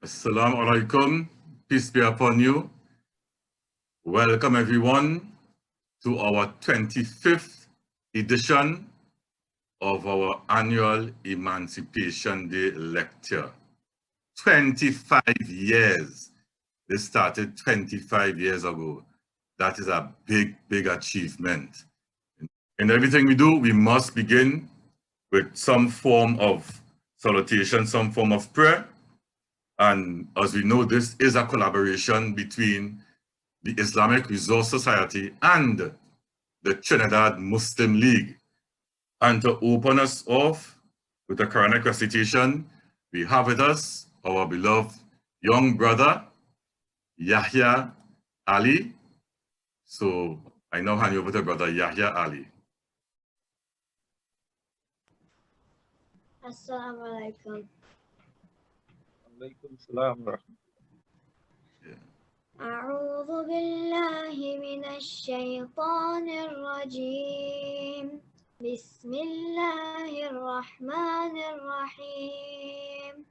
Assalamu alaikum, peace be upon you. Welcome everyone to our 25th edition of our annual Emancipation Day Lecture. 25 years. This started 25 years ago. That is a big, big achievement. In everything we do, we must begin with some form of salutation, some form of prayer. And as we know, this is a collaboration between the Islamic Resource Society and the Trinidad Muslim League. And to open us off with the Quranic Recitation, we have with us our beloved young brother, Yahya Ali. So I now hand you over to brother Yahya Ali. Assalamu alaikum. عليكم السلام ورحمة الله. أعوذ بالله من الشيطان الرجيم. بسم الله الرحمن الرحيم.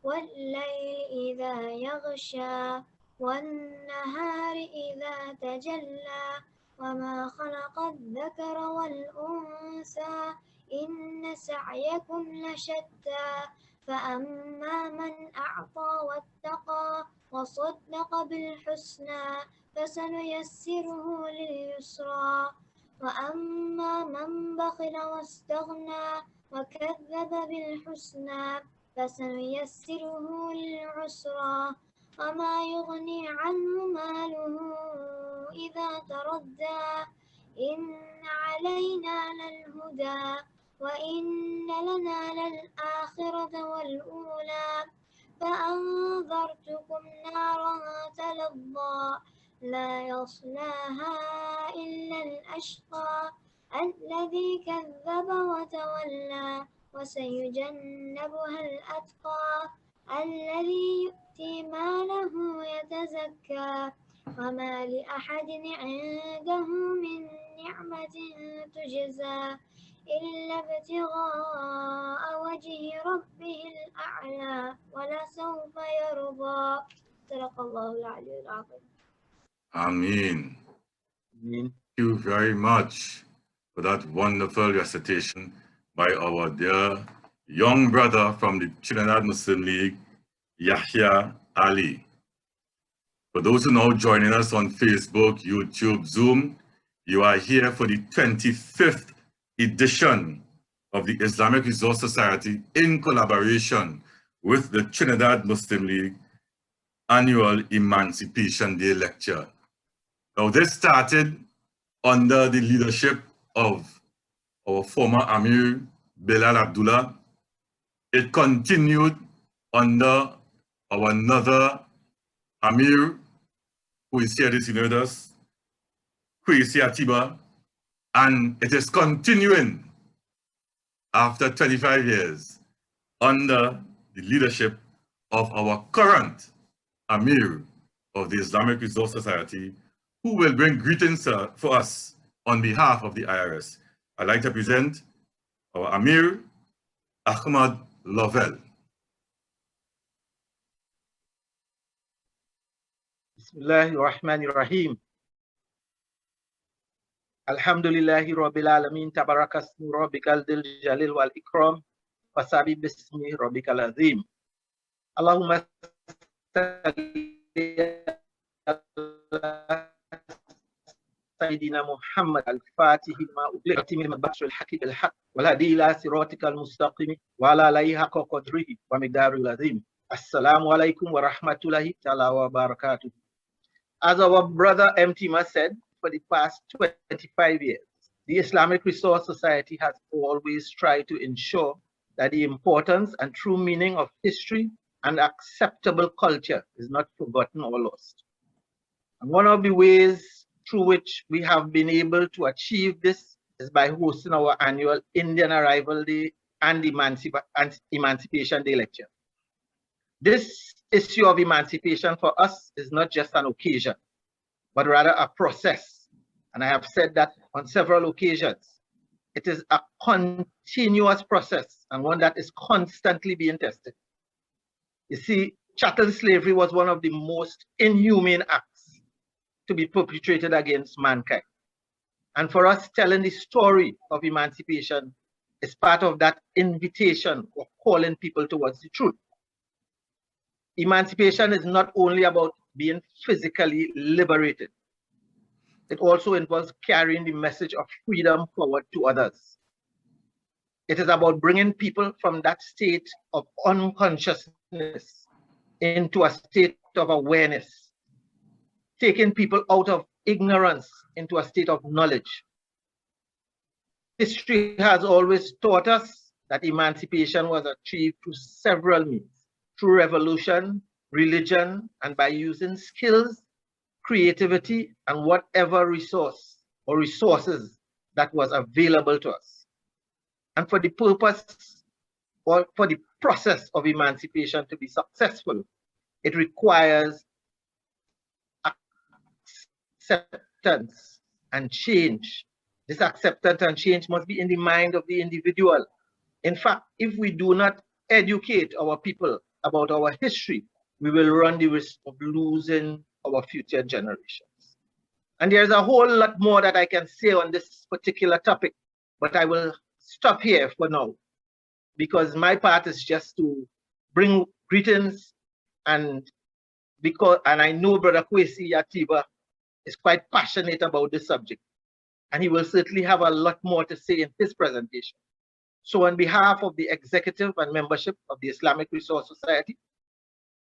والليل إذا يغشى والنهار إذا تجلى وما خلق الذكر والأنثى إن سعيكم لشتى فأما من أعطى واتقى وصدق بالحسنى فسنيسره لليسرى وأما من بخل واستغنى وكذب بالحسنى فسنيسره للعسرى وما يغني عنه ماله إذا تردى إن علينا للهدى وإن لنا للآخرة والأولى فأنذرتكم نارا تلظى لا يصلاها إلا الأشقى الذي كذب وتولى وسيجنبها الأتقى الذي يؤتي ماله يتزكى وما لأحد عنده من نعمة تجزى إلا ابتغاء وجه ربه الأعلى ولسوف يرضى صدق الله العلي العظيم. Ameen. Amin. Thank you very much for that wonderful recitation by our dear young brother from the Trinidad Muslim League, Yahya Ali. For those who are now joining us on Facebook, YouTube, Zoom, you are here for the 25th edition of the Islamic Resource Society in collaboration with the Trinidad Muslim League annual Emancipation Day Lecture. Now this started under the leadership of our former Amir Bilal Abdullah. It continued under our another Amir, who is here this evening with us, Kwesi Atiba, and it is continuing after 25 years under the leadership of our current Amir of the Islamic Resource Society, who will bring greetings for us on behalf of the IRS. I'd like to present our Amir, Ahmad Lovell. Bismillahir Rahmanir Rahim. Alhamdulillahi Rabbil Alamin. Tabarakasmu Rabbikal Dil Jalil wal Ikram. Wasabi Bismi Rabbikal Azim. Allahumma salli ala Sayyidina Muhammad al-Fatih al-Ma'uqlati min al-Bashar al-Hakim al-Haq wal hadi ila siratikal mustaqim wa ala alihi haqqa qadrihi wa miqdaril azim. Assalamu alaikum wa rahmatullahi ta'ala wa barakatuh. As our brother Mtima said, for the past 25 years, the Islamic Resource Society has always tried to ensure that the importance and true meaning of history and acceptable culture is not forgotten or lost. And one of the ways through which we have been able to achieve this is by hosting our annual Indian Arrival Day and Emancipation Day Lecture. This issue of emancipation for us is not just an occasion, but rather a process. And I have said that on several occasions. It is a continuous process and one that is constantly being tested. You see, Chattel slavery was one of the most inhumane acts to be perpetrated against mankind. And for us, telling the story of emancipation is part of that invitation of calling people towards the truth. Emancipation is not only about being physically liberated, it also involves carrying the message of freedom forward to others. It is about bringing people from that state of unconsciousness into a state of awareness, taking people out of ignorance into a state of knowledge. History has always taught us that emancipation was achieved through several means, through revolution, religion, and by using skills, creativity, and whatever resource or resources that was available to us. And for the purpose or for the process of emancipation to be successful, it requires acceptance and change. This acceptance and change must be in the mind of the individual. In fact, if we do not educate our people about our history, we will run the risk of losing our future generations. And there's a whole lot more that I can say on this particular topic, but I will stop here for now, because my part is just to bring greetings, and I know Brother Kwesi Atiba is quite passionate about this subject, and he will certainly have a lot more to say in his presentation. So on behalf of the executive and membership of the Islamic Resource Society,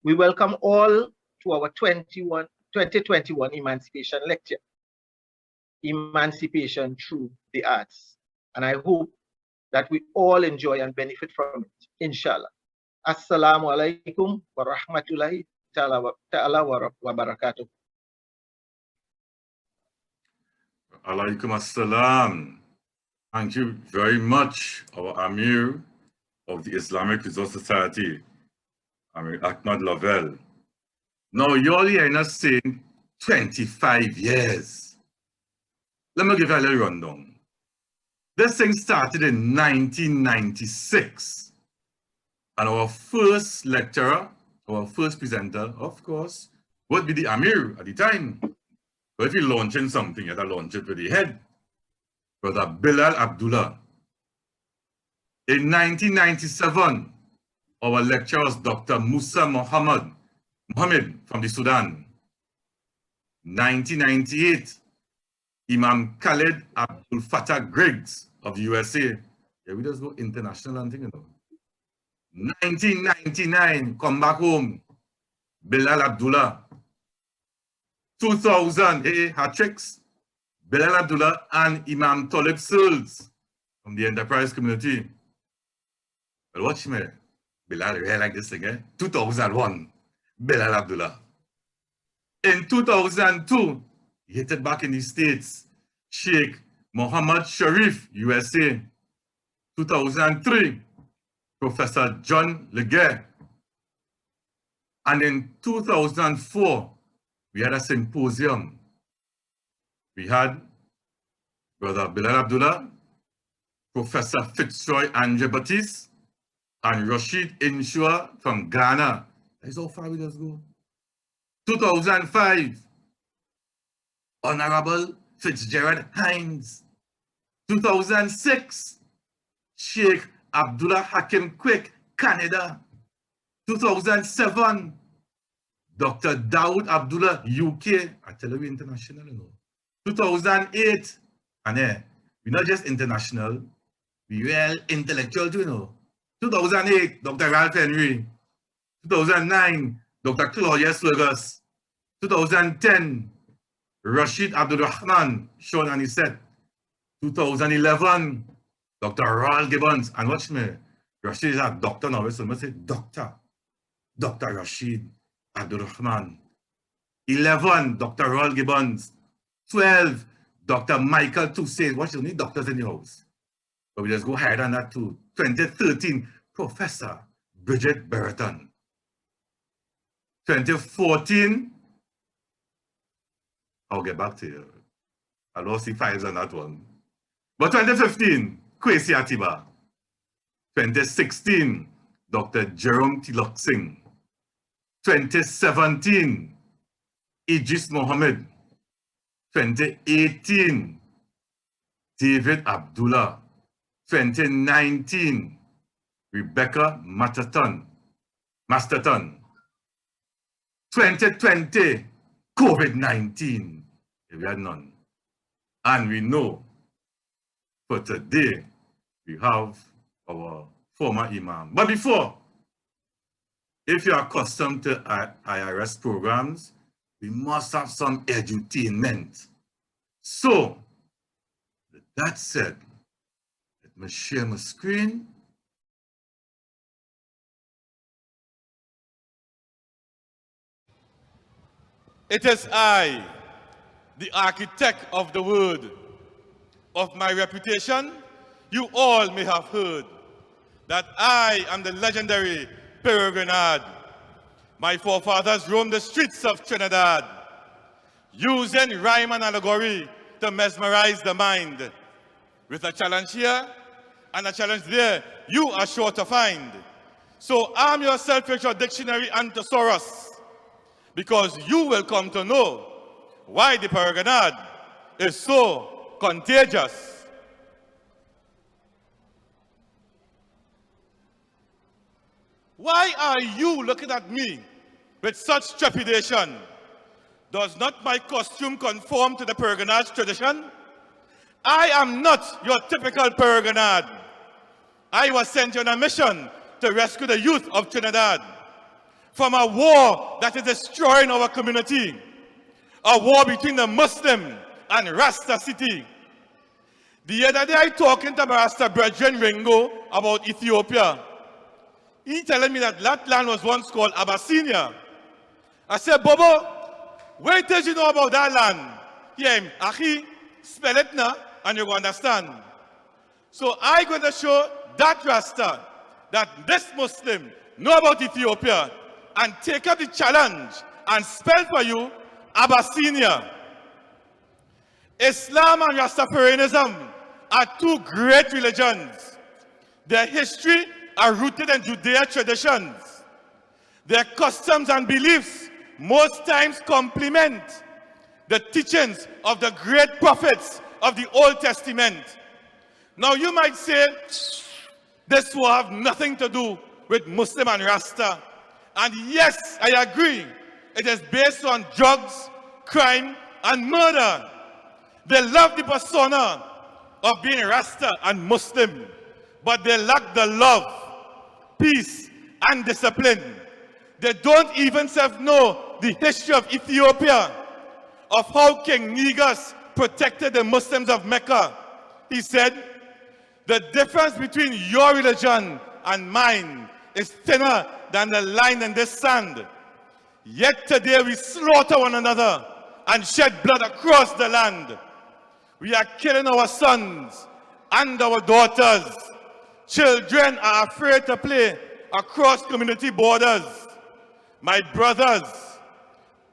we welcome all to our 2021 Emancipation Lecture, Emancipation Through the Arts. And I hope that we all enjoy and benefit from it, inshallah. Assalamu alaikum wa rahmatullahi ta'ala wa barakatuh. Alaikum assalam. Thank you very much, our Amir of the Islamic Resource Society, Amir Ahmad Lavelle. Now, you're hearing us saying 25 years. Let me give you a little rundown. This thing started in 1996. And our first lecturer, our first presenter, of course, would be the Amir at the time. But if you're launching something, you have to launch it with the head. Brother Bilal Abdullah. In 1997, our lecturer was Dr. Musa Mohammed from the Sudan. 1998, Imam Khalid Abdul Fattah Griggs of the USA. Yeah, we just go international and thing, you know. 1999, come back home, Bilal Abdullah. 2000, hat tricks, Bilal Abdullah and Imam Talib Searles from the enterprise community. Well, watch me. Bilal really like this thing, eh? 2001, Bilal Abdullah. In 2002, he hit it back in the States, Sheikh Mohammed Sharif, USA. 2003, Professor John Leguer. And in 2004, we had a symposium. We had Brother Bilal Abdullah, Professor Fitzroy Andre Baptiste, and Rashid Inshua from Ghana. That's how far we just go. 2005, Honorable Fitzgerald Hines. 2006, Sheikh Abdullah Hakim Quick, Canada. 2007, Dr. Dawood Abdullah, UK. I tell you, international, you know. 2008, and we're not just international, we're real intellectual too, you know. 2008, Dr. Ralph Henry. 2009, Dr. Claudius Fergus. 2010, Rashid Abdul Rahman, shown on his set. 2011, Dr. Ral Gibbons. And watch me, Rashid is a doctor now, so I must say Dr. Rashid Abdul Rahman. 11, Dr. Ral Gibbons. 12, Dr. Michael Toussey. Watch, you need doctors in your house. But we just go higher than that too. 2013, Professor Bridget Brereton. 2014, I'll get back to you. I lost the files on that one. But 2015, Kwesi Atiba. 2016, Dr. Jerome Tilok Singh. 2017, Idris Mohammed. 2018, David Abdullah. 2019, Rebecca Masterton. 2020, COVID-19. We had none. And we know for today, we have our former imam. But before, if you are accustomed to IRS programs, we must have some edutainment. So, with that said, let me share my screen. It is I, the architect of the word. Of my reputation, you all may have heard that I am the legendary Peregrinad. My forefathers roamed the streets of Trinidad, using rhyme and allegory to mesmerize the mind. With a challenge here and a challenge there, you are sure to find. So arm yourself with your dictionary and thesaurus, because you will come to know why the Peregrinad is so contagious. Why are you looking at me with such trepidation? Does not my costume conform to the Peregrinad's tradition? I am not your typical Peregrinad. I was sent on a mission to rescue the youth of Trinidad from a war that is destroying our community, a war between the Muslim and Rasta city. The other day I talking to my Rasta brethren Ringo about Ethiopia. He telling me that land was once called Abyssinia. I said, Bobo, wait till you know about that land. Yeah, Achi, spell it now and you will understand. So I going to show that Rasta that this Muslim know about Ethiopia and take up the challenge and spell for you Abyssinia. Islam and Rastafarianism are two great religions. Their history are rooted in Judea traditions. Their customs and beliefs most times complement the teachings of the great prophets of the Old Testament. Now you might say, this will have nothing to do with Muslim and Rasta. And yes, I agree. It is based on drugs, crime, and murder. They love the persona of being Rasta and Muslim, but they lack the love, peace, and discipline. They don't even know the history of Ethiopia, of how King Negus protected the Muslims of Mecca. He said, the difference between your religion and mine is thinner than the line in this sand. Yet today we slaughter one another and shed blood across the land. We are killing our sons and our daughters. Children are afraid to play across community borders. My brothers,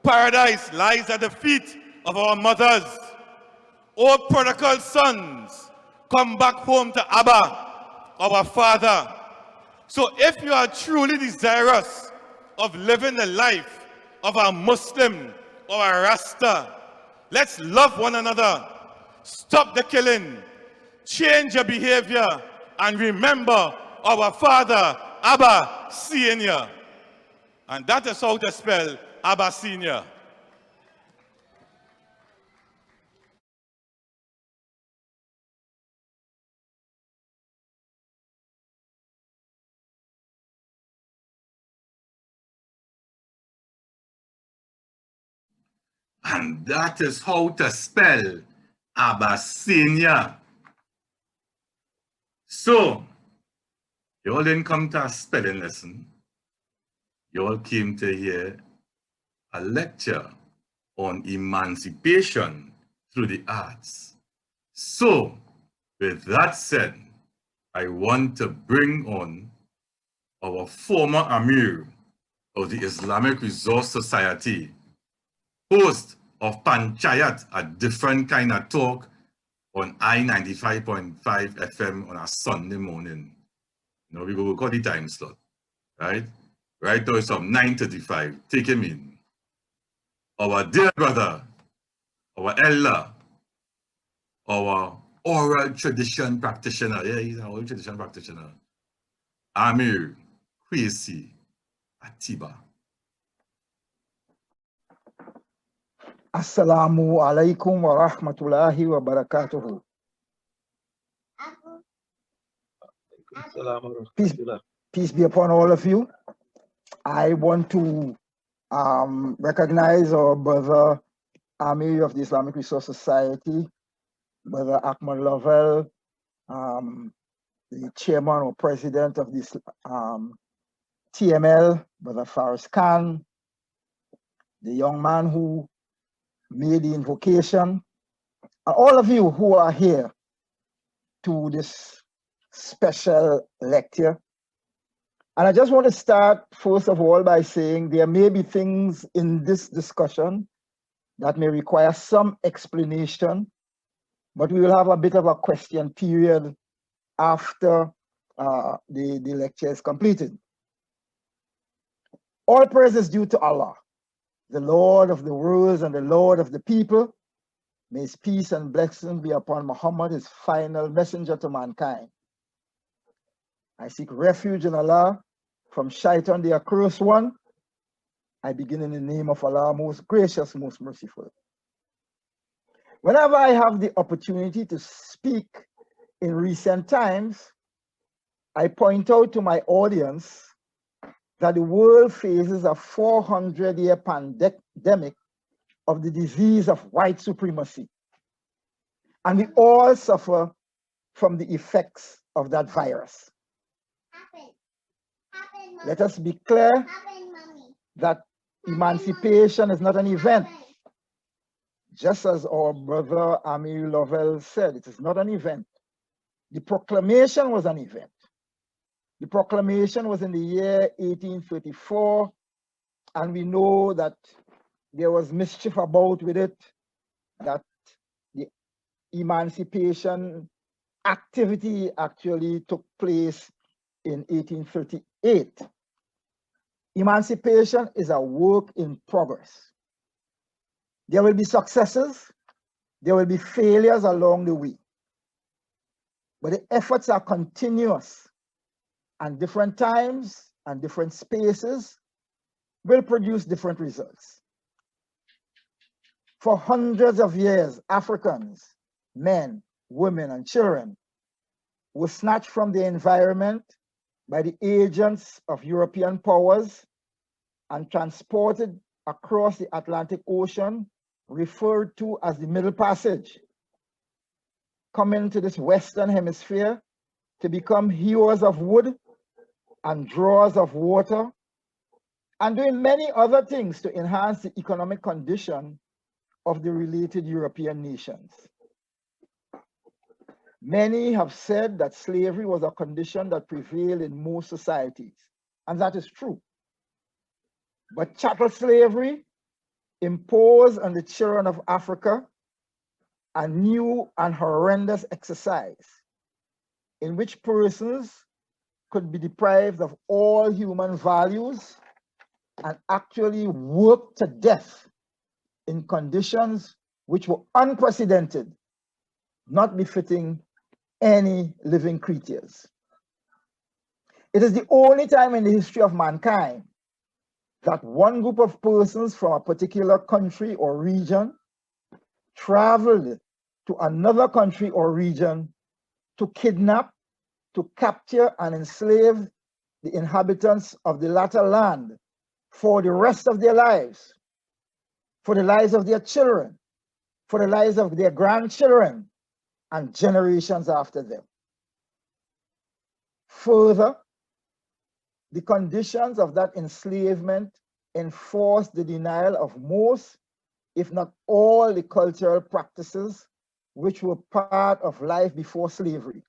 paradise lies at the feet of our mothers. O prodigal sons, come back home to Abba, our Father. So if you are truly desirous of living the life of a Muslim or a Rasta, let's love one another. Stop the killing, change your behavior, and remember our father, Abba Senior. And that is how to spell Abba Senior. And that is how to spell Abyssinia. So, you all didn't come to a spelling lesson. You all came to hear a lecture on emancipation through the arts. So, with that said, I want to bring on our former Amir of the Islamic Resource Society, host of Panchayat, a different kind of talk on I-95.5 FM on a Sunday morning. You know, we go call the time slot, right? Right now it's from 9:35. Take him in. Our dear brother, our elder, our oral tradition practitioner. Yeah, he's an oral tradition practitioner. Amir Kwesi Atiba. Assalamu alaikum wa rahmatullahi wa barakatuhu. Peace be upon all of you. I want to recognize our brother Amir of the Islamic Resource Society, Brother Ahmad Lovell, the chairman or president of this TML, Brother Faris Khan, the young man who made the invocation, and all of you who are here to this special lecture. And I just want to start, first of all, by saying there may be things in this discussion that may require some explanation, but we will have a bit of a question period after the lecture is completed. All praise is due to Allah, the Lord of the worlds and the Lord of the people. May his peace and blessing be upon Muhammad, his final messenger to mankind. I seek refuge in Allah from Shaitan, the accursed one. I begin in the name of Allah, most gracious, most merciful. Whenever I have the opportunity to speak in recent times, I point out to my audience that the world faces a 400-year pandemic of the disease of white supremacy. And we all suffer from the effects of that virus. Let us be clear that emancipation is not an event. Just as our brother Amir Lovell said, it is not an event. The proclamation was an event. The proclamation was in the year 1834, and we know that there was mischief about with it, that the emancipation activity actually took place in 1838. Emancipation is a work in progress. There will be successes, there will be failures along the way, but the efforts are continuous, and different times and different spaces will produce different results. For hundreds of years, Africans, men, women, and children were snatched from their environment by the agents of European powers and transported across the Atlantic Ocean, referred to as the Middle Passage, coming to this Western Hemisphere to become hewers of wood and drawers of water, and doing many other things to enhance the economic condition of the related European nations. Many have said that slavery was a condition that prevailed in most societies, and that is true. But chattel slavery imposed on the children of Africa a new and horrendous exercise in which persons could be deprived of all human values and actually worked to death in conditions which were unprecedented, not befitting any living creatures. It is the only time in the history of mankind that one group of persons from a particular country or region traveled to another country or region to kidnap, to capture and enslave the inhabitants of the latter land for the rest of their lives, for the lives of their children, for the lives of their grandchildren, and generations after them. Further, the conditions of that enslavement enforced the denial of most, if not all, the cultural practices which were part of life before slavery.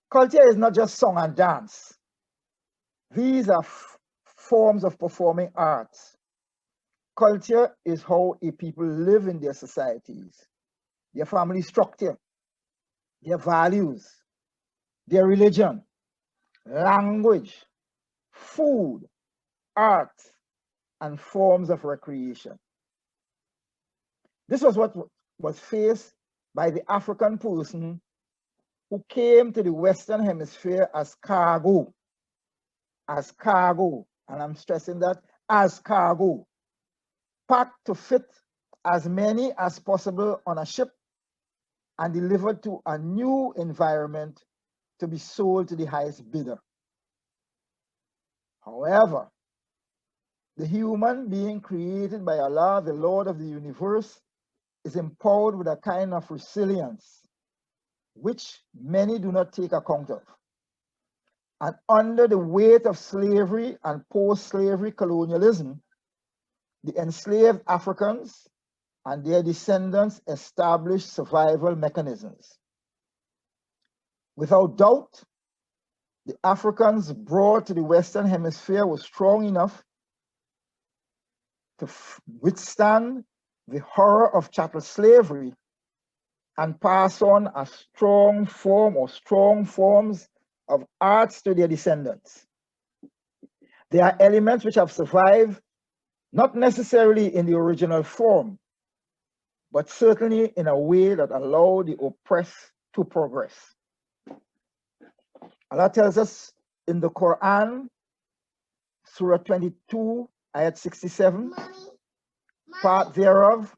Culture is not just song and dance. These are forms of performing arts. Culture is how a people live in their societies, their family structure, their values, their religion, language, food, art, and forms of recreation. This was what was faced by the African person who came to the Western Hemisphere as cargo, and I'm stressing that, as cargo, packed to fit as many as possible on a ship and delivered to a new environment to be sold to the highest bidder. However, the human being created by Allah, the Lord of the universe, is empowered with a kind of resilience which many do not take account of. And under the weight of slavery and post-slavery colonialism, the enslaved Africans and their descendants established survival mechanisms. Without doubt, the Africans brought to the Western Hemisphere were strong enough to withstand the horror of chattel slavery and pass on a strong form or strong forms of arts to their descendants. There are elements which have survived, not necessarily in the original form, but certainly in a way that allowed the oppressed to progress. Allah tells us in the Quran, Surah 22, Ayat 67, part thereof,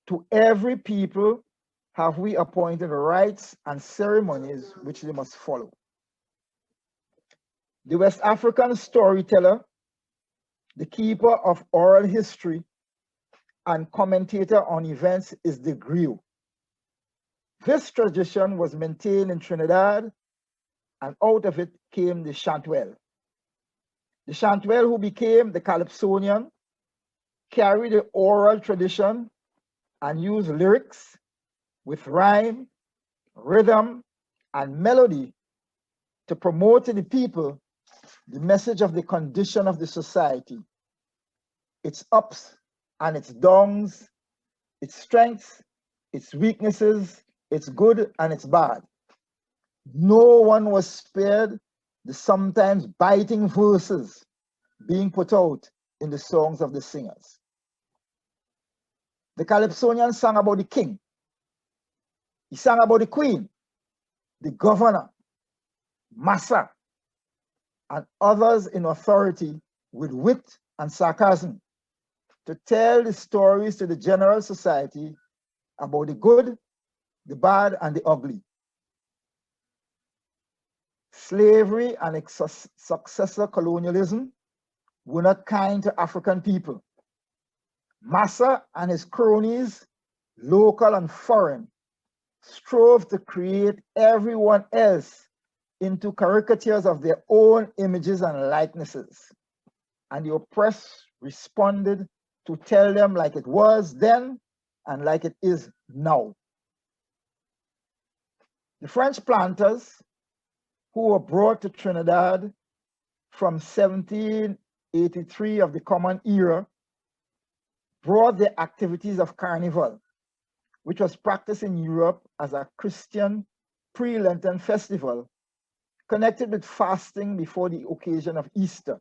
to every people have we appointed rites and ceremonies which they must follow. The West African storyteller, the keeper of oral history, and commentator on events is the griot. This tradition was maintained in Trinidad, and out of it came the Chantwell. The Chantwell, who became the Calypsonian, carried the oral tradition and used lyrics with rhyme, rhythm, and melody to promote to the people the message of the condition of the society, its ups and its downs, its strengths, its weaknesses, its good and its bad. No one was spared the sometimes biting verses being put out in the songs of the singers. The Calypsonian sang about the king. He sang about the queen, the governor, massa, and others in authority with wit and sarcasm to tell the stories to the general society about the good, the bad, and the ugly. Slavery and its successor colonialism were not kind to African people. Massa and his cronies, local and foreign, strove to create everyone else into caricatures of their own images and likenesses. And the oppressed responded to tell them like it was then and like it is now. The French planters who were brought to Trinidad from 1783 of the Common Era brought their activities of carnival, which was practiced in Europe as a Christian pre-Lenten festival connected with fasting before the occasion of Easter.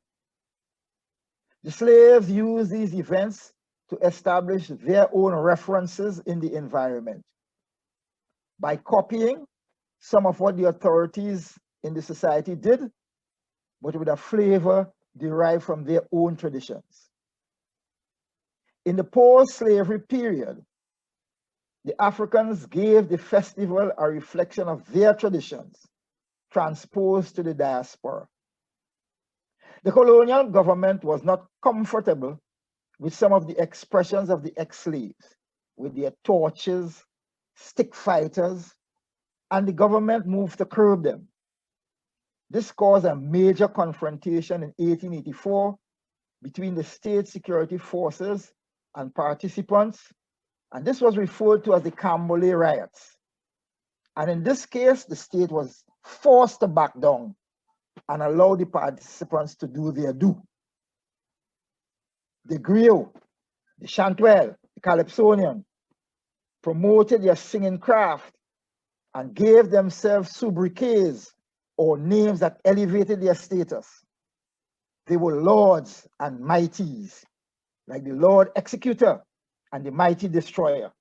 The slaves used these events to establish their own references in the environment by copying some of what the authorities in the society did, but with a flavor derived from their own traditions. In the post-slavery period, the Africans gave the festival a reflection of their traditions, transposed to the diaspora. The colonial government was not comfortable with some of the expressions of the ex-slaves, with their torches, stick fighters, and the government moved to curb them. This caused a major confrontation in 1884 between the state security forces and participants, and this was referred to as the Cambodia Riots. And in this case, the state was forced to back down and allow the participants to do their due. The griot, the Chantwell, the Calypsonian promoted their singing craft and gave themselves sobriquets or names that elevated their status. They were lords and mighties, like the Lord Executor and the Mighty Destroyer.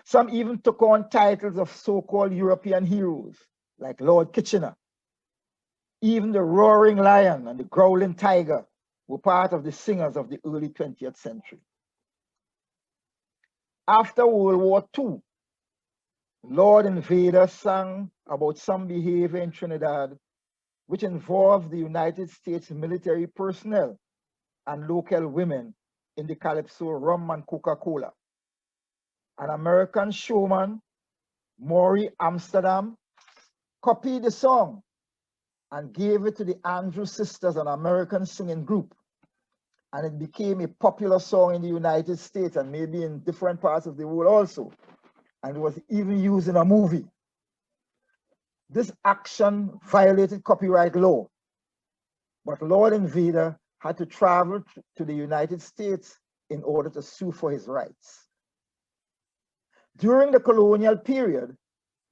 Some even took on titles of so-called European heroes, like Lord Kitchener. Even the roaring lion and the growling tiger were part of the singers of the early 20th century. After World War II, Lord Invader sang about some behavior in Trinidad which involved the United States military personnel and local women in the calypso rum and Coca-Cola. An American showman, Maury Amsterdam, copied the song and gave it to the Andrews Sisters, an American singing group. And it became a popular song in the United States and maybe in different parts of the world also. And it was even used in a movie. This action violated copyright law, but Lord Invader had to travel to the United States in order to sue for his rights. During the colonial period,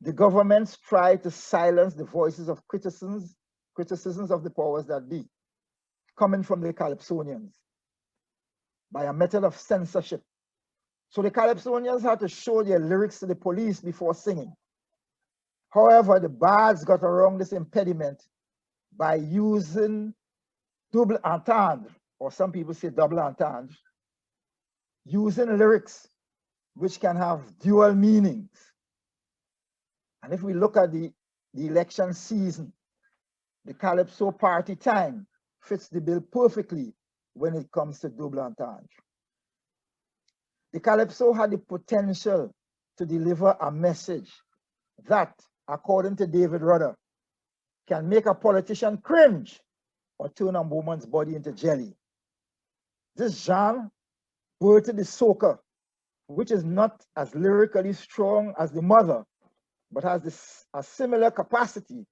the governments tried to silence the voices of criticisms of the powers that be, coming from the Calypsonians, by a method of censorship. So the Calypsonians had to show their lyrics to the police before singing. However, the bards got around this impediment by using double entendre, or some people say double entendre, using lyrics which can have dual meanings. And if we look at the election season, the Calypso party time fits the bill perfectly when it comes to double entendre. The Calypso had the potential to deliver a message that, according to David Rudder, can make a politician cringe or turn a woman's body into jelly. This genre birthed the soca, which is not as lyrically strong as the mother, but has a similar capacity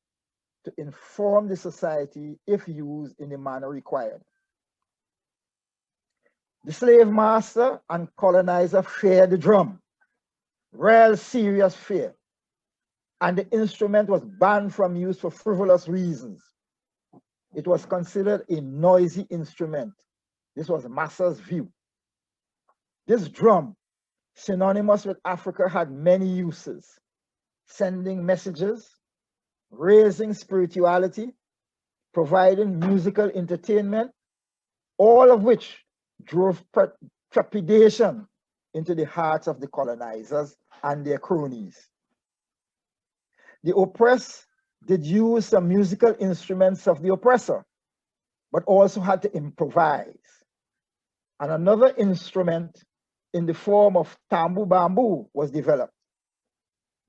to inform the society if used in the manner required. The slave master and colonizer feared the drum, real serious fear, and the instrument was banned from use for frivolous reasons. It was considered a noisy instrument. This was Massa's view. This drum, synonymous with Africa, had many uses: sending messages, raising spirituality, providing musical entertainment, all of which drove trepidation into the hearts of the colonizers and their cronies. The oppressed did use some musical instruments of the oppressor, but also had to improvise. And another instrument in the form of tambu bamboo was developed.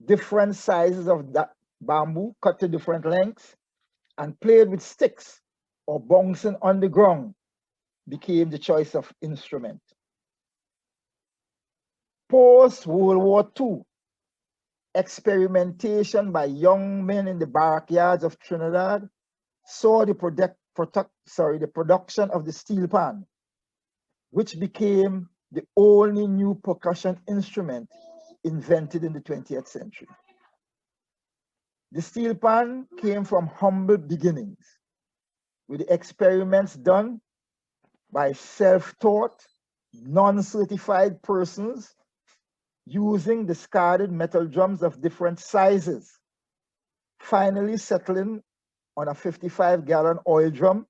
Different sizes of that bamboo cut to different lengths and played with sticks or bouncing on the ground became the choice of instrument. Post-World War II, experimentation by young men in the barrackyards of Trinidad saw the production of the steel pan, which became the only new percussion instrument invented in the 20th century. The steel pan came from humble beginnings, with the experiments done by self-taught, non-certified persons using discarded metal drums of different sizes, finally settling on a 55-gallon oil drum.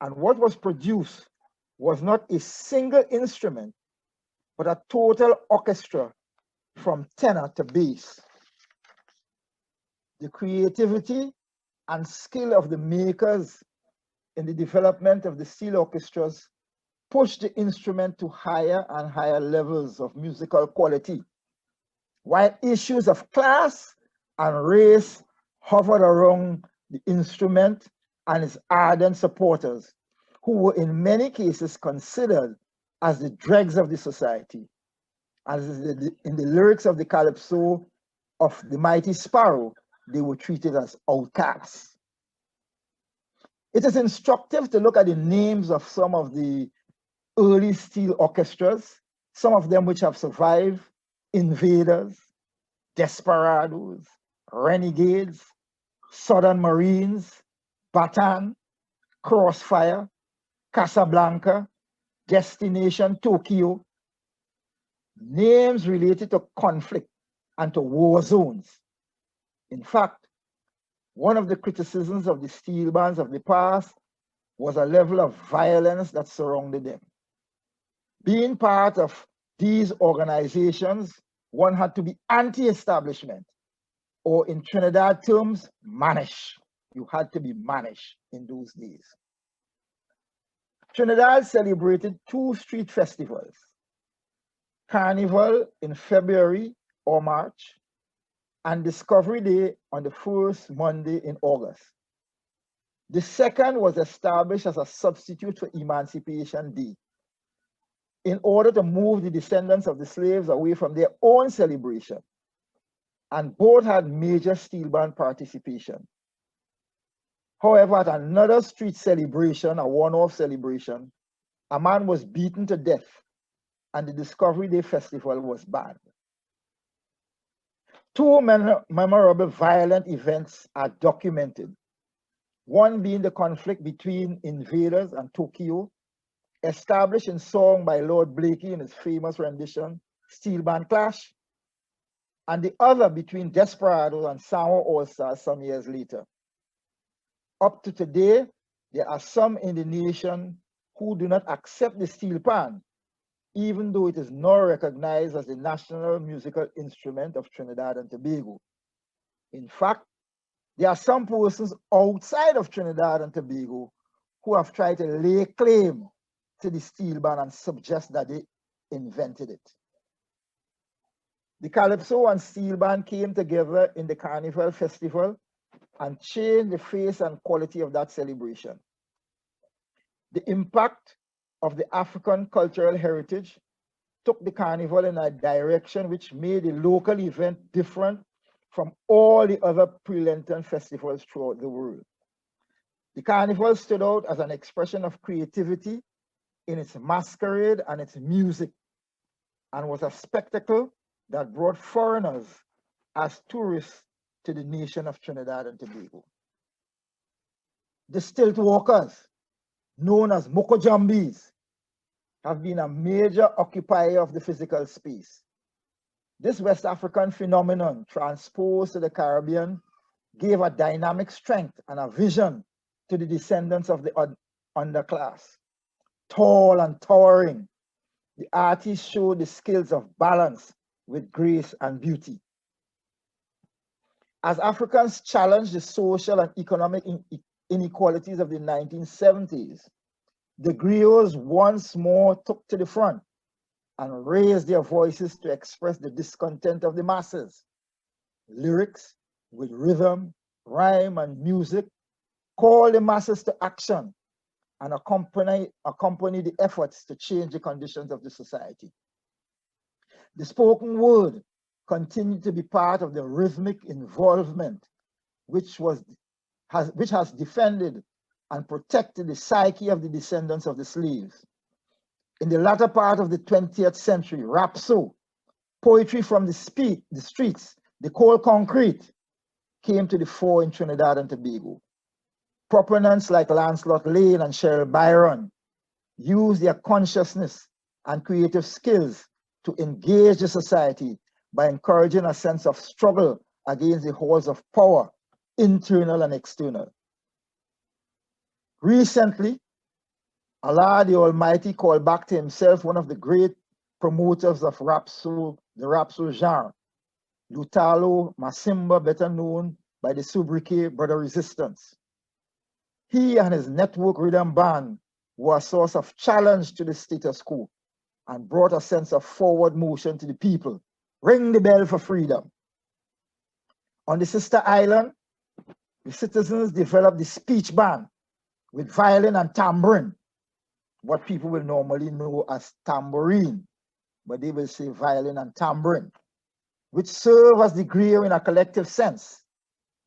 And what was produced was not a single instrument, but a total orchestra from tenor to bass. The creativity and skill of the makers in the development of the steel orchestras pushed the instrument to higher and higher levels of musical quality, while issues of class and race hovered around the instrument and its ardent supporters, who were in many cases considered as the dregs of the society. As in the lyrics of the Calypso of the Mighty Sparrow, they were treated as outcasts. It is instructive to look at the names of some of the early steel orchestras, some of them which have survived: Invaders, Desperados, Renegades, Southern Marines, Bataan, Crossfire, Casablanca, Destination Tokyo, names related to conflict and to war zones. In fact, one of the criticisms of the steel bands of the past was a level of violence that surrounded them. Being part of these organizations, one had to be anti-establishment, or in Trinidad terms, mannish. You had to be mannish in those days. Trinidad celebrated 2 street festivals, Carnival in February or March, and Discovery Day on the first Monday in August. The second was established as a substitute for Emancipation Day in order to move the descendants of the slaves away from their own celebration. And both had major steel band participation. However, at another street celebration, a one-off celebration, a man was beaten to death and the Discovery Day Festival was banned. 2 memorable violent events are documented. One being the conflict between invaders and Tokyo, established in song by Lord Blakey in his famous rendition, Steel Band Clash, and the other between Desperados and Samoa All-Stars some years later. Up to today, there are some in the nation who do not accept the steel pan, even though it is now recognized as the national musical instrument of Trinidad and Tobago. In fact, there are some persons outside of Trinidad and Tobago who have tried to lay claim to the steel band and suggest that they invented it. The Calypso and steel band came together in the Carnival Festival and changed the face and quality of that celebration. The impact of the African cultural heritage took the Carnival in a direction which made the local event different from all the other pre-Lenten festivals throughout the world. The Carnival stood out as an expression of creativity in its masquerade and its music, and was a spectacle that brought foreigners as tourists to the nation of Trinidad and Tobago. The stilt walkers, known as Mokojambis, have been a major occupier of the physical space. This West African phenomenon, transposed to the Caribbean, gave a dynamic strength and a vision to the descendants of the underclass. Tall and towering, the artists showed the skills of balance with grace and beauty. As Africans challenged the social and economic inequalities of the 1970s, the griots once more took to the front and raised their voices to express the discontent of the masses. Lyrics with rhythm, rhyme, and music call the masses to action and accompany the efforts to change the conditions of the society. The spoken word continued to be part of the rhythmic involvement which has defended and protected the psyche of the descendants of the slaves. In the latter part of the 20th century, rhapsody, poetry from the streets, the cold concrete, came to the fore in Trinidad and Tobago. Proponents like Lancelot Lane and Cheryl Byron used their consciousness and creative skills to engage the society by encouraging a sense of struggle against the halls of power, internal and external. Recently, Allah the Almighty called back to himself one of the great promoters of the rhapsody genre, Lutalo Masimba, better known by the sobriquet Brother Resistance. He and his network rhythm band were a source of challenge to the status quo and brought a sense of forward motion to the people. Ring the bell for freedom. On the sister island, the citizens developed the speech band with violin and tambourine, what people will normally know as tambourine, but they will say violin and tambourine, which serve as the griot in a collective sense,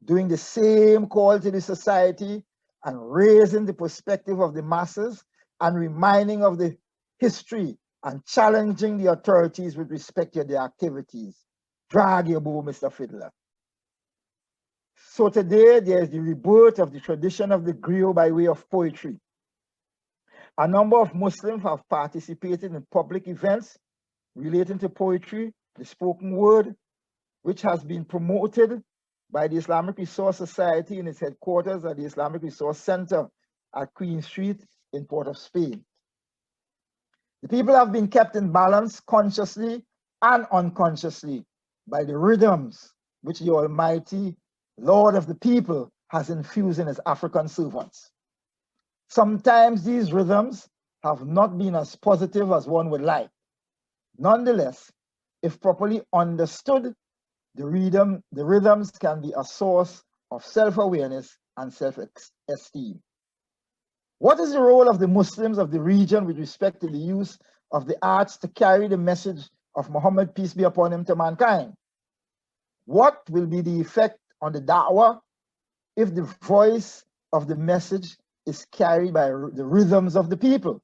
doing the same call to the society and raising the perspective of the masses and reminding of the history and challenging the authorities with respect to their activities. Drag your bow, Mr. Fiddler. So today there is the rebirth of the tradition of the griot by way of poetry. A number of Muslims have participated in public events relating to poetry, the spoken word, which has been promoted by the Islamic Resource Society in its headquarters at the Islamic Resource Center at Queen Street in Port of Spain. The people have been kept in balance consciously and unconsciously by the rhythms which the Almighty Lord of the people has infused in his African servants. Sometimes these rhythms have not been as positive as one would like. Nonetheless, if properly understood, the rhythms can be a source of self-awareness and self-esteem. What is the role of the Muslims of the region with respect to the use of the arts to carry the message of Muhammad, peace be upon him, to mankind? What will be the effect on the da'wah if the voice of the message is carried by the rhythms of the people?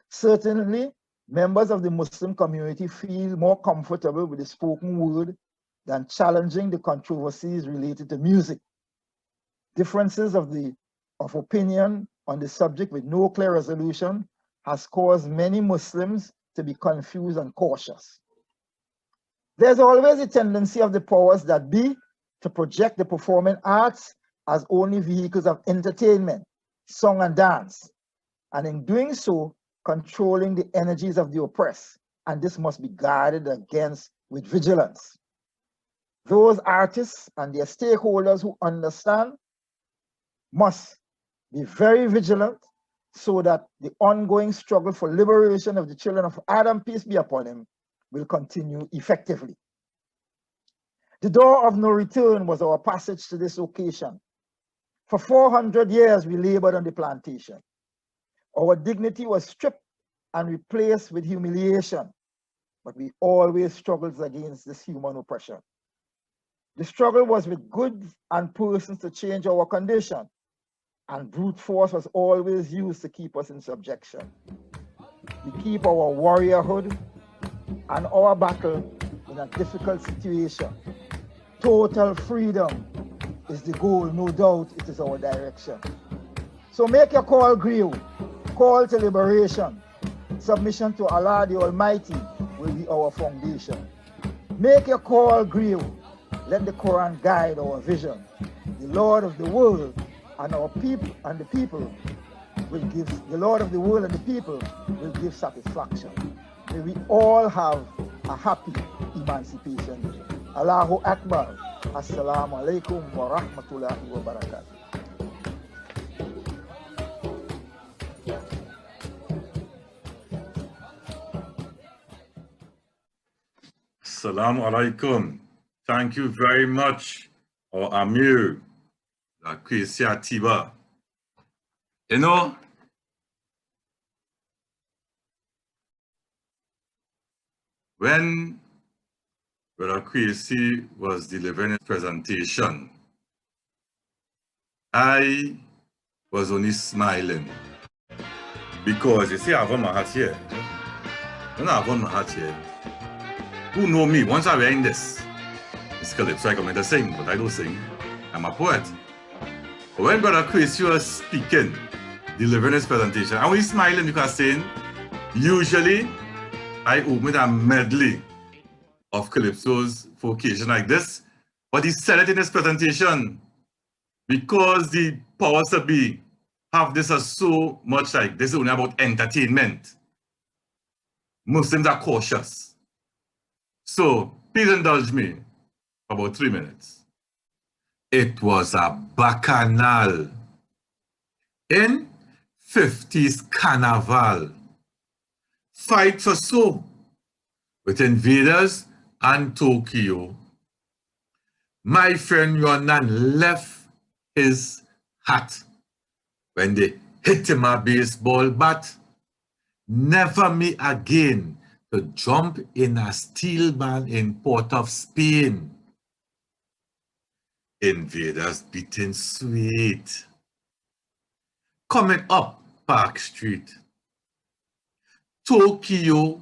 Certainly, members of the Muslim community feel more comfortable with the spoken word than challenging the controversies related to music. Differences of opinion on the subject with no clear resolution has caused many Muslims to be confused and cautious. There's always a tendency of the powers that be to project the performing arts as only vehicles of entertainment, song and dance, and in doing so, controlling the energies of the oppressed, and this must be guarded against with vigilance. Those artists and their stakeholders who understand must be very vigilant so that the ongoing struggle for liberation of the children of Adam, peace be upon him, will continue effectively. The door of no return was our passage to this occasion. For 400 years, we labored on the plantation. Our dignity was stripped and replaced with humiliation, but we always struggled against this human oppression. The struggle was with goods and persons to change our condition, and brute force was always used to keep us in subjection. We keep our warriorhood and our battle in a difficult situation. Total freedom is the goal, no doubt it is our direction. So make your call, griot, call to liberation. Submission to Allah the Almighty will be our foundation. Make your call, griot. Let the Quran guide our vision. The Lord of the world and our people and the people will give, the Lord of the world and the people will give satisfaction. May we all have a happy Emancipation Day. Allahu Akbar. Assalamu alaikum wa rahmatullahi wa barakatuh. Assalamu alaikum. Thank you very much, our Amir Kwesi Atiba. You know, when Brother Kwesi was delivering his presentation, I was only smiling because you see, I have on my hat here. When I have on my hat here, who know me? Once I wearing this, it's calypso, I come to sing, but I don't sing. I'm a poet. But when Brother Kwesi was speaking, delivering his presentation, I was smiling because saying, usually I open a medley of calypsos for occasion like this, but he said it in his presentation because the powers that be have this as so much like this is only about entertainment. Muslims are cautious. So please indulge me for about 3 minutes. It was a bacchanal in 50s carnival. Fight for soul with invaders and Tokyo. My friend Yonan left his hat when they hit him a baseball bat. Never me again to jump in a steel band in Port of Spain. Invaders beating sweet. Coming up Park Street. Tokyo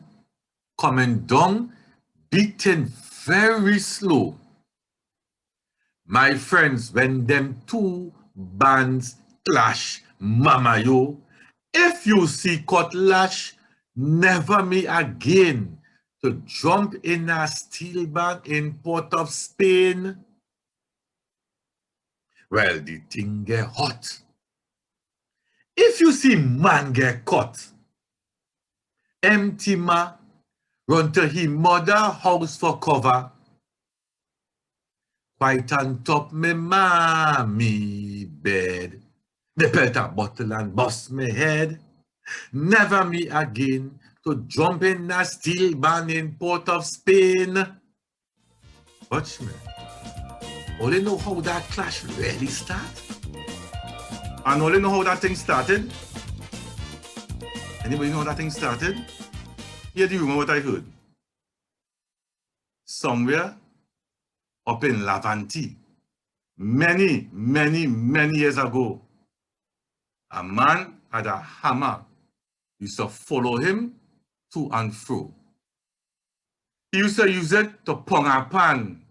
coming down, beating very slow. My friends, when them two bands clash, mama yo, if you see cutlash, never me again to jump in a steel band in Port of Spain. Well, the thing get hot. If you see man get caught, empty ma, run to him mother house for cover. Quite on top me mommy bed. They pelt a bottle and bust me head. Never me again to jump in a steel band in Port of Spain. Watch me. Only know how that clash really start. And only know how that thing started. Anybody know how that thing started? Hear the rumor what I heard. Somewhere up in Lavanti, many years ago, a man had a hammer. Used to follow him to and fro. He used to use it to pong a pan.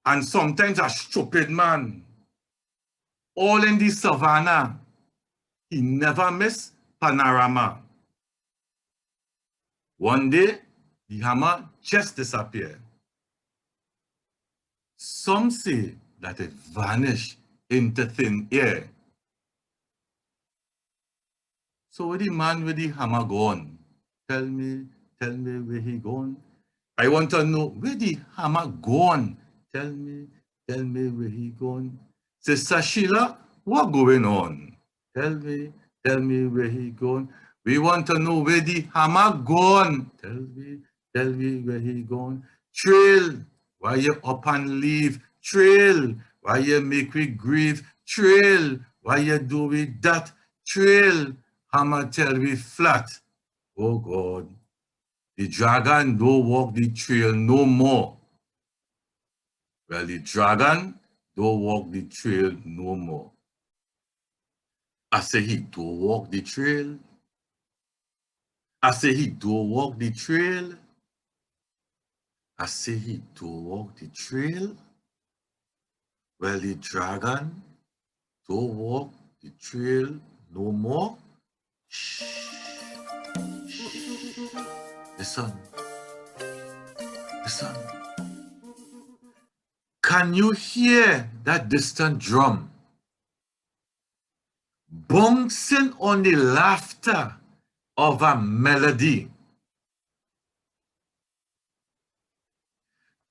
And sometimes a stupid man, all in the savannah, he never missed panorama. One day, the hammer just disappeared. Some say that it vanished into thin air. So where the man with the hammer gone? Tell me where he gone? I want to know where the hammer gone. Tell me where he gone. Sister Sheila, what going on? Tell me where he gone. We want to know where the hammer gone. Tell me where he gone. Trail, why you up and leave? Trail, why you make we grieve? Trail, why you do with that? Trail, hammer tell we flat. Oh God, the dragon don't walk the trail no more. Well, the dragon don't walk the trail no more. I say he don't walk the trail. I say he don't walk the trail. I say he don't walk the trail. Well, the dragon don't walk the trail no more. Shh. Listen. Can you hear that distant drum bouncing on the laughter of a melody?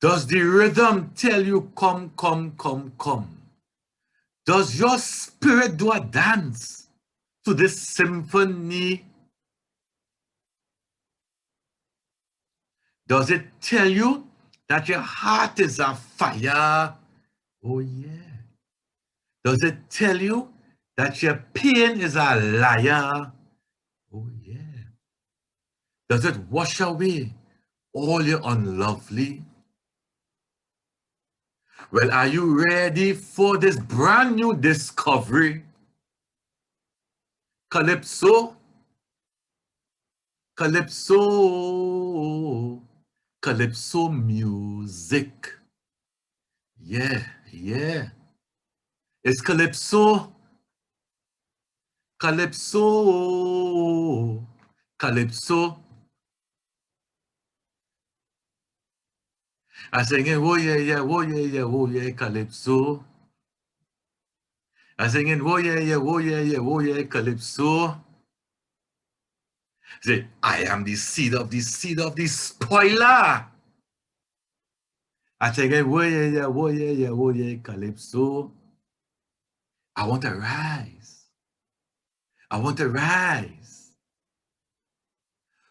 Does the rhythm tell you come, come, come, come? Does your spirit do a dance to this symphony? Does it tell you that your heart is a fire? Oh yeah. Does it tell you that your pain is a liar? Oh yeah. Does it wash away all your unlovely? Well, are you ready for this brand new discovery? Calypso, calypso, calypso music. Yeah. It's calypso, calypso, calypso. I sing it, oh yeah, calypso. I sing it, oh yeah, calypso. Say, I am the seed of the spoiler. I sing it, oh yeah, calypso. I want to rise.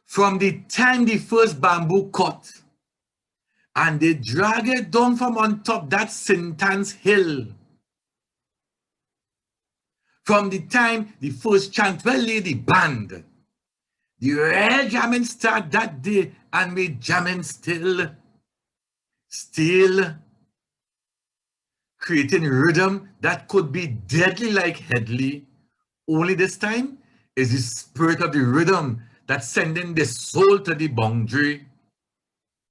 From the time the first bamboo cut, and they drag it down from on top that Sintan's hill. From the time the first chant, well, lady band, the real jamming start that day, and we jamming still creating rhythm that could be deadly like Headley. Only this time is the spirit of the rhythm that's sending the soul to the boundary.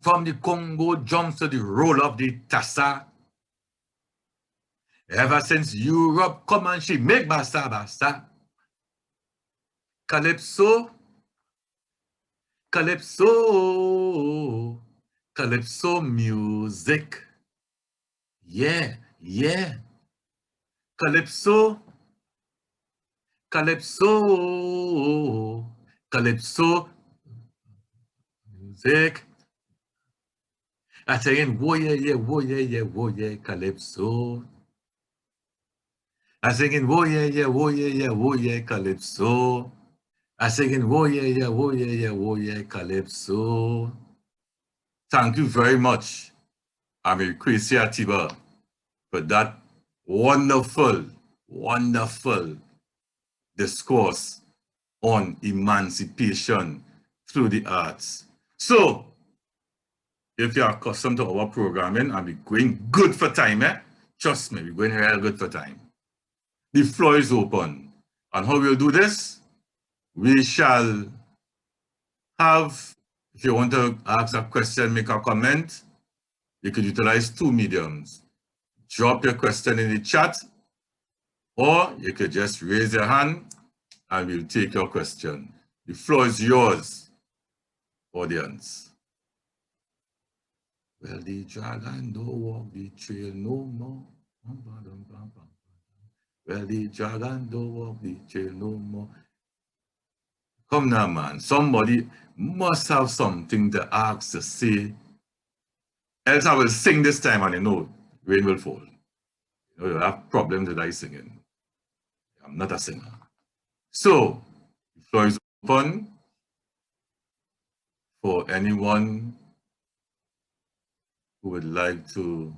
From the Congo jumps to the roll of the Tassa. Ever since Europe come and she make basta basta. Calypso, calypso, calypso music. Yeah, yeah. Calypso, calypso, calypso music. I saying, whoa yeah, yeah, whoa yeah, yeah, whoa yeah, calypso. I singing, whoa yeah, yeah, whoa yeah, yeah, whoa yeah, calypso. I singing, whoa yeah, yeah, whoa yeah, yeah, whoa yeah, calypso. Thank you very much, Amir Kwesi Atiba, for that wonderful, wonderful discourse on emancipation through the arts. So, if you're accustomed to our programming and we're going good for time, trust me, we're going real good for time. The floor is open. And how we'll do this? We shall have, if you want to ask a question, make a comment, you could utilize two mediums. Drop your question in the chat, or you could just raise your hand and we'll take your question. The floor is yours, audience. Well, the dragon don't walk the trail no more. Well, the dragon don't walk the trail no more. Come now, man. Somebody must have something to ask, to say. Else I will sing this time and you know, rain will fall. You know, you have problems with I singing. I'm not a singer. So, the floor is open for anyone who would like to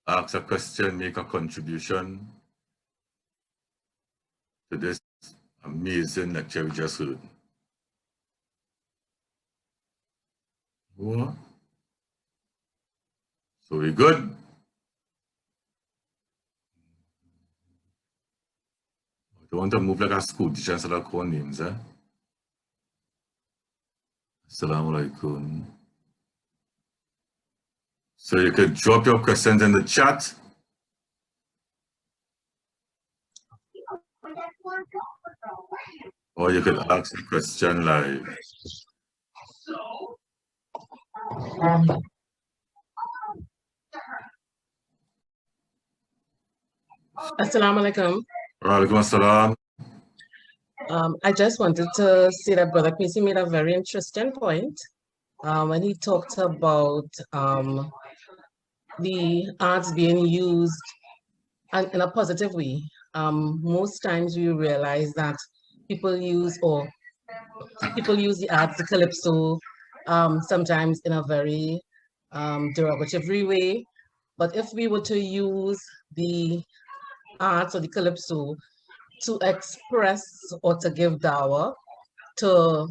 ask a question, make a contribution to this amazing lecture we just heard. What? So we good? I don't want to move like a school teacher instead of call names, eh? Assalamu alaikum. So you could drop your questions in the chat. Or you could ask the question live. Assalamu alaikum. Walaikum assalam. I just wanted to say that Brother Kwesi made a very interesting point when he talked about the arts being used in a positive way. Most times we realize that people use the arts, the calypso, sometimes in a very derogatory way. But if we were to use the arts or the calypso to express or to give dawah, to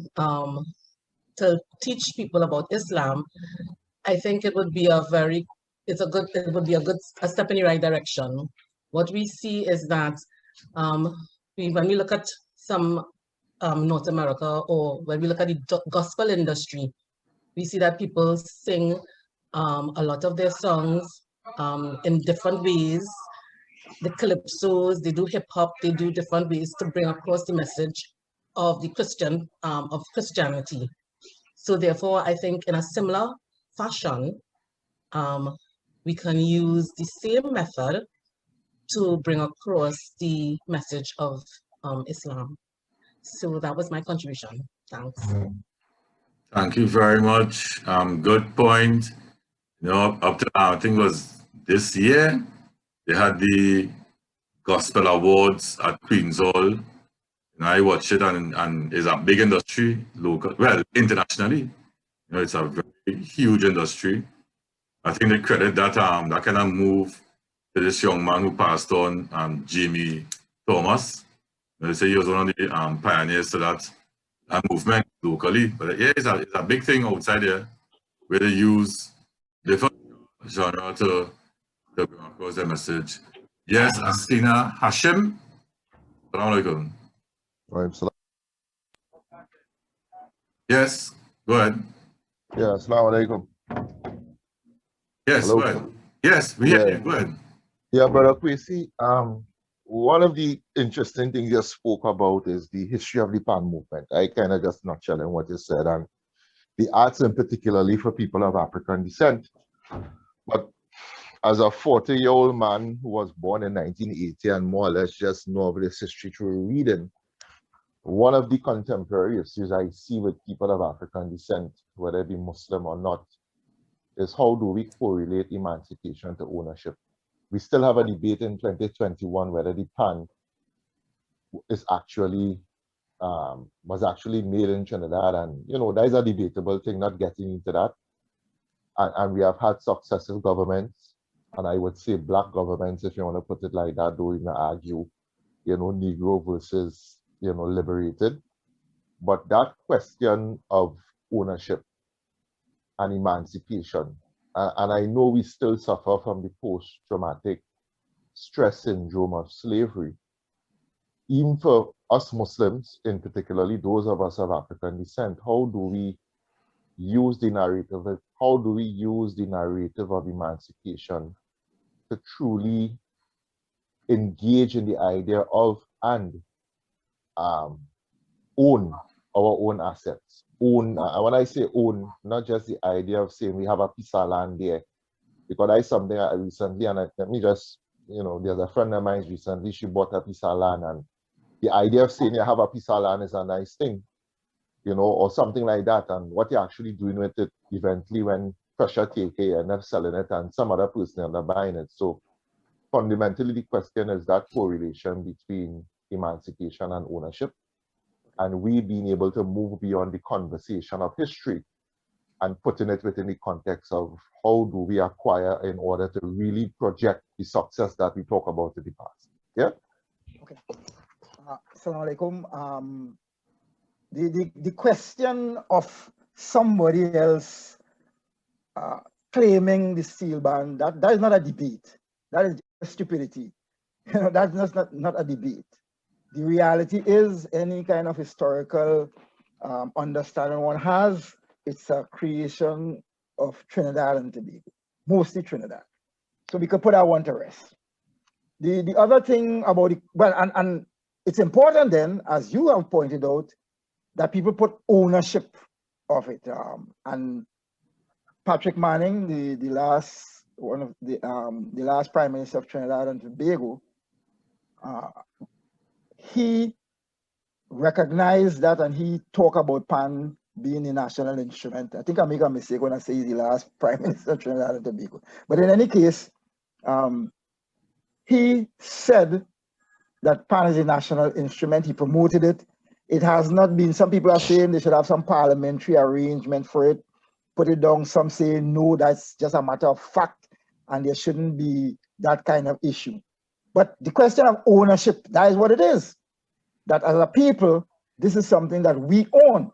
teach people about Islam, I think it would be a step in the right direction. What we see is that when we look at some North America, or when we look at the gospel industry, we see that people sing a lot of their songs in different ways. The calypsos, they do hip hop, they do different ways to bring across the message of the Christianity. So therefore, I think in a similar fashion, we can use the same method to bring across the message of Islam. So that was my contribution. Thanks. Thank you very much. Good point. You know, up to I think it was this year, they had the Gospel Awards at Queen's Hall. And I watched it, and it's a big industry, local, well, internationally. You know, it's a very huge industry. I think they credit that that kind of move to this young man who passed on, Jamie Thomas. They say he was one of the pioneers to that movement locally. But yeah, it's a big thing outside there, where they use different genre to bring across their message. Yes, Astina Hashim. Assalamu alaikum. Yes, go ahead. Yeah, assalamu alaikum. Yes, Hello. go ahead. Yes, we hear you. Go ahead. Yeah, Brother Kwesi, one of the interesting things you spoke about is the history of the PAN movement. I kind of just nutshelling what you said, and the arts in particularly for people of African descent. But as a 40-year-old man who was born in 1980 and more or less just know of this history through reading, one of the contemporary issues I see with people of African descent, whether it be Muslim or not, is how do we correlate emancipation to ownership? We still have a debate in 2021 whether the PAN is actually was actually made in Trinidad, and that is a debatable thing, not getting into that. And we have had successive governments, and I would say black governments, if you want to put it like that, don't even argue, Negro versus, liberated. But that question of ownership and emancipation, and I know we still suffer from the post-traumatic stress syndrome of slavery. Even for us Muslims, in particularly those of us of African descent, how do we use the narrative? How do we use the narrative of emancipation to truly engage in the idea of and own our own assets? Own, when I say own, not just the idea of saying we have a piece of land there, because that's something I recently, and let me just, there's a friend of mine recently, she bought a piece of land, and the idea of saying you have a piece of land is a nice thing, or something like that. And what you're actually doing with it eventually when pressure take it, you end up selling it and some other person end up buying it. So fundamentally, the question is that correlation between emancipation and ownership, and we being able to move beyond the conversation of history and putting it within the context of how do we acquire in order to really project the success that we talk about in the past. Yeah? Okay. Assalamu alaikum. The question of somebody else claiming the steel ban, that is not a debate. That is just stupidity. That's not a debate. The reality is any kind of historical understanding one has, it's a creation of Trinidad and Tobago, mostly Trinidad. So we could put that one to rest. The other thing about it, and it's important then, as you have pointed out, that people put ownership of it. And Patrick Manning, the last Prime Minister of Trinidad and Tobago, he recognized that, and he talked about PAN being the national instrument. I think I make a mistake when I say he's the last Prime Minister of Trinidad and Tobago. But in any case, he said that PAN is a national instrument. He promoted it. It has not been, some people are saying they should have some parliamentary arrangement for it, put it down. Some say no, that's just a matter of fact, and there shouldn't be that kind of issue. But the question of ownership, that is what it is. That as a people, this is something that we own.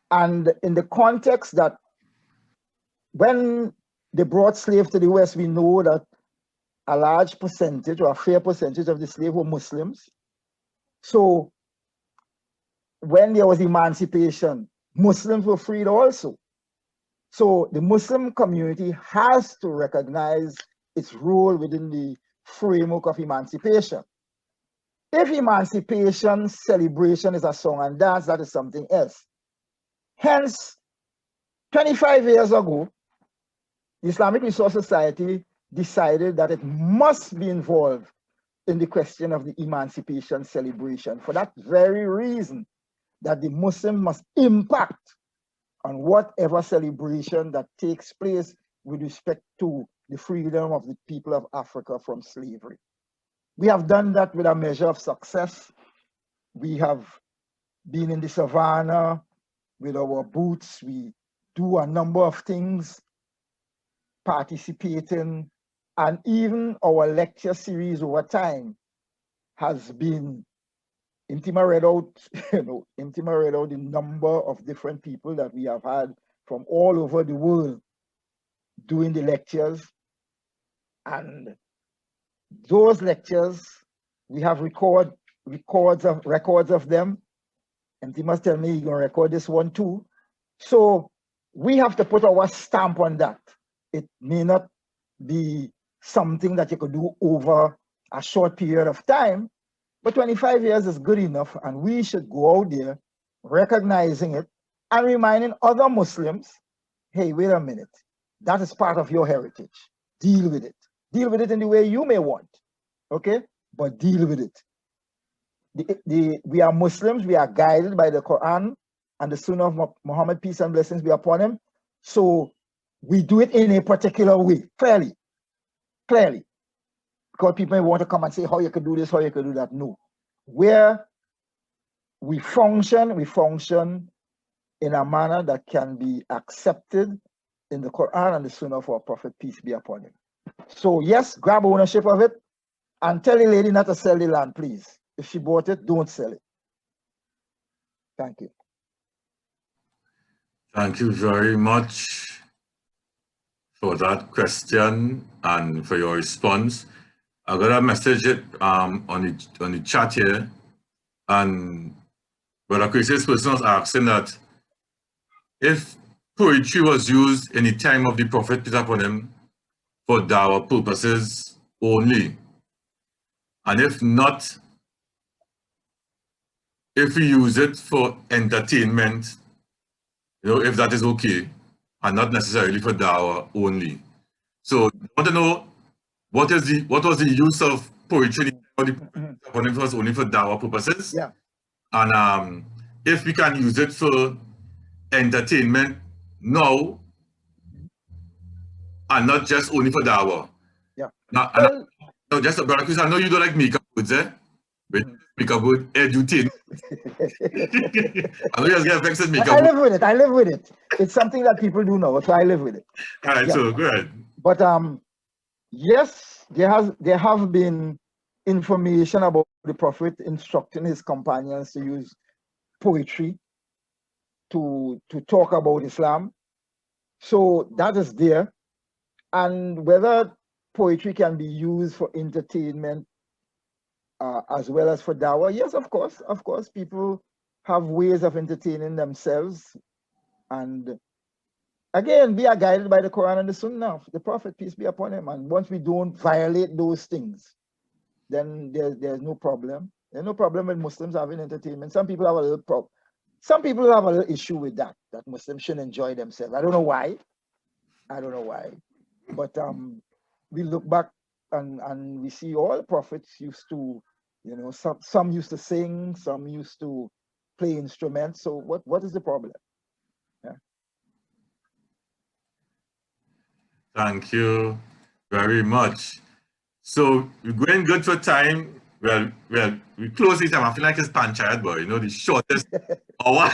And in the context that when they brought slaves to the West, we know that a large percentage or a fair percentage of the slaves were Muslims. So when there was emancipation, Muslims were freed also. So the Muslim community has to recognize its role within the framework of emancipation. If emancipation celebration is a song and dance, that is something else. Hence, 25 years ago, the Islamic Resource Society decided that it must be involved in the question of the emancipation celebration for that very reason, that the Muslim must impact on whatever celebration that takes place with respect to the freedom of the people of Africa from slavery. We have done that with a measure of success. We have been in the savannah with our boots. We do a number of things, participating, and even our lecture series over time has been, Intima read out, Intima read out the number of different people that we have had from all over the world doing the lectures. And those lectures, we have records of them. And he must tell me you're gonna record this one too. So we have to put our stamp on that. It may not be something that you could do over a short period of time, but 25 years is good enough, and we should go out there recognizing it and reminding other Muslims, hey, wait a minute, that is part of your heritage. Deal with it. Deal with it in the way you may want, okay? But deal with it. We are Muslims, we are guided by the Quran and the Sunnah of Muhammad, peace and blessings be upon him. So we do it in a particular way, clearly. Because people may want to come and say how you could do this, how you could do that. No. Where we function in a manner that can be accepted in the Quran and the Sunnah of our Prophet, peace be upon him. So yes, grab ownership of it and tell the lady not to sell the land, please. If she bought it, don't sell it. Thank you. Thank you very much for that question and for your response. I got a message on the chat here, and Brother Chris's person was asking that if poetry was used in the time of the Prophet, peace upon him, for dawah purposes only, and if not, if we use it for entertainment, you know, if that is okay, and not necessarily for dawah only. So I want to know what was the use of poetry for the Prophet was only for dawah purposes? Yeah. And if we can use it for entertainment now, and not just only for dawah. Yeah. Now, Well, no, just Brother Chris, I know you don't like makeup words, eh? But makeup word edutain. I know you just get vexed with makeup. I live with it. I live with it. It's something that people do know, so I live with it. All right, Yeah. so go ahead. But yes, there have been information about the Prophet instructing his companions to use poetry to talk about Islam. So that is there. And whether poetry can be used for entertainment as well as for dawah, yes, of course, people have ways of entertaining themselves. And again, we are guided by the Quran and the Sunnah of the Prophet, peace be upon him. And once we don't violate those things, then there's no problem. There's no problem with Muslims having entertainment. Some people have a little problem. Some people have a little issue with that Muslims shouldn't enjoy themselves. I don't know why. But we look back and we see all the prophets used to, you know, some used to sing, some used to play instruments. So what is the problem? Yeah. Thank you very much. So we're going good for time. Well, we close this time. I feel like it's panchayat, boy. You know, the shortest hour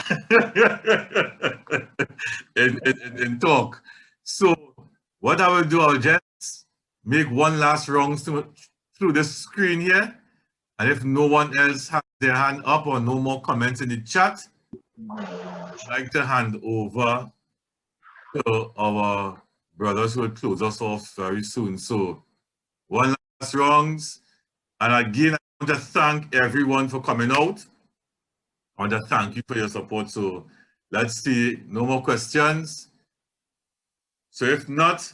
in talk. So what I will do, I'll just make one last round through this screen here. And if no one else has their hand up or no more comments in the chat, I'd like to hand over to our brothers who will close us off very soon. So one last rounds. And again, I want to thank everyone for coming out. I want to thank you for your support. So let's see, no more questions. So if not,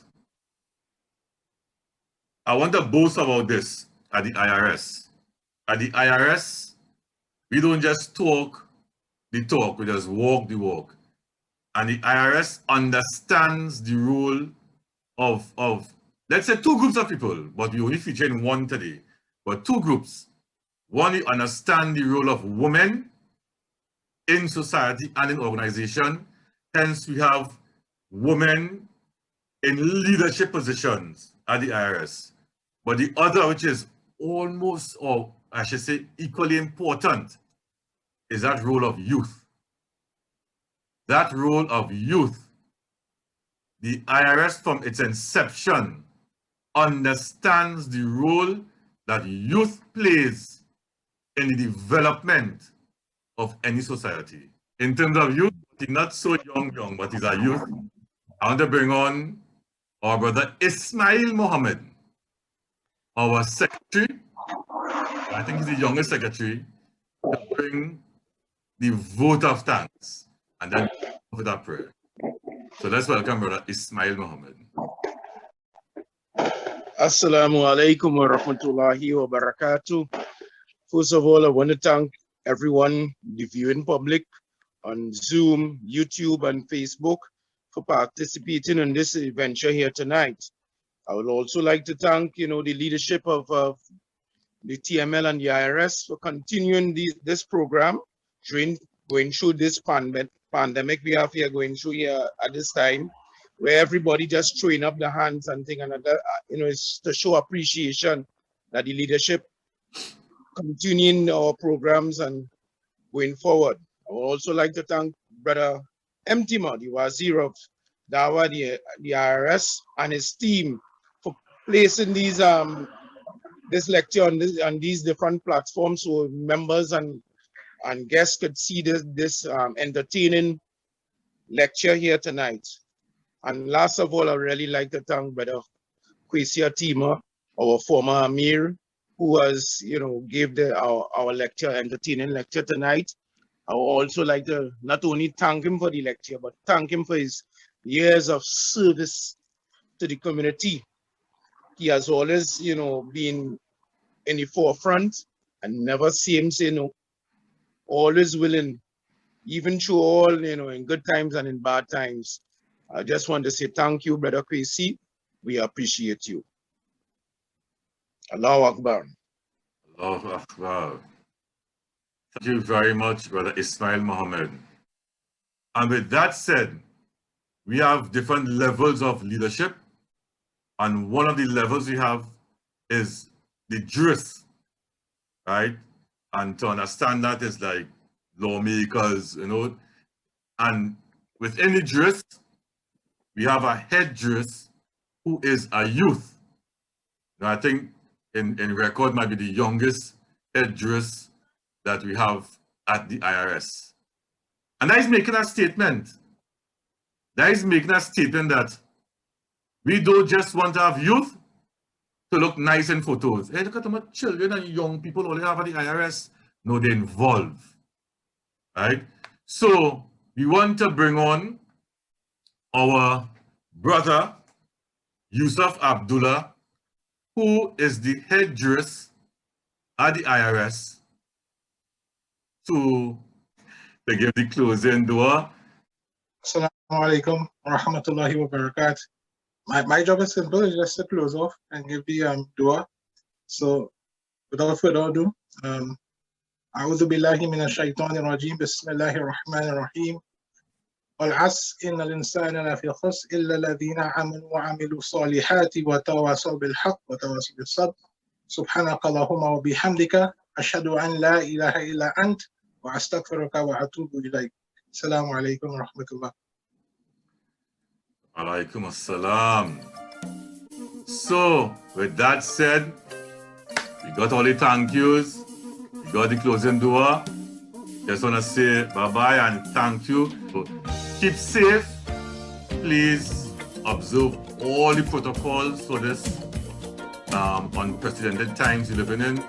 I want to boast about this at the IRS. At the IRS, we don't just talk the talk, we just walk the walk. And the IRS understands the role of let's say two groups of people, but we only feature in one today. But two groups. One, we understand the role of women in society and in organization. Hence, we have women in leadership positions at the IRS. But the other, which is almost, or I should say equally important, is that role of youth. That role of youth. The IRS from its inception understands the role that youth plays in the development of any society. In terms of youth, he's not so young, but he's a youth. I want to bring on our brother Ismail Mohammed, our secretary. I think he's the youngest secretary, to bring the vote of thanks and then with our prayer. So let's welcome brother Ismail Mohammed. Assalamu alaikum wa rahmatullahi wa barakatuh. First of all, I want to thank everyone, the viewing public on Zoom, YouTube, and Facebook for participating in this venture here tonight. I would also like to thank, the leadership of the TML and the IRS for continuing this program going through this pandemic we have here going through here at this time, where everybody just throwing up their hands and things, and it's to show appreciation that the leadership continuing our programs and going forward. I would also like to thank Brother Mtima, the Wazir of Dawa, the IRS, and his team for placing these this lecture on these different platforms so members and guests could see this entertaining lecture here tonight. And last of all, I really like to thank Brother Kwesi Atiba, our former Amir, who has, gave our lecture, entertaining lecture tonight. I would also like to not only thank him for the lecture, but thank him for his years of service to the community. He has always, been in the forefront and never see him say no. Always willing, even through all, in good times and in bad times. I just want to say thank you, Brother Kwesi. We appreciate you. Allahu Akbar. Allahu Akbar. Thank you very much, Brother Ismail Mohammed. And with that said, we have different levels of leadership. And one of the levels we have is the jurist, right? And to understand that is like lawmakers, and within the jurist, we have a head jurist who is a youth. Now, I think in record might be the youngest head jurist that we have at the IRS. And that is making a statement. That is making a statement that we don't just want to have youth to look nice in photos. Hey, look at how much children and young people all they have at the IRS. No, they involve, right? So we want to bring on our brother, Yusuf Abdullah, who is the head jurist at the IRS, to give the closing dua. Assalamu alaikum wa rahmatullahi wa barakatuh. My job is simple, it's just to close off and give the dua. So without further ado, أعوذ بالله من الشيطان الرجيم بسم الله الرحمن الرحيم والعصر إن الإنسان لفي خسر إلا الذين آمنوا وعملوا الصالحات وتواصوا بالحق وتواصوا بالصبر سبحانك اللهم وبحمدك أشهد أن لا إله إلا أنت وأستغفرك وأتوب إليك. السلام عليكم ورحمة الله. Alaikum assalam. So, with that said, we got all the thank yous, we got the closing dua. Just want to say bye-bye and thank you. So, keep safe. Please observe all the protocols for this unprecedented times we're living in.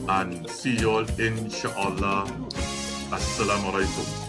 And see you all, inshallah. Assalamu alaikum.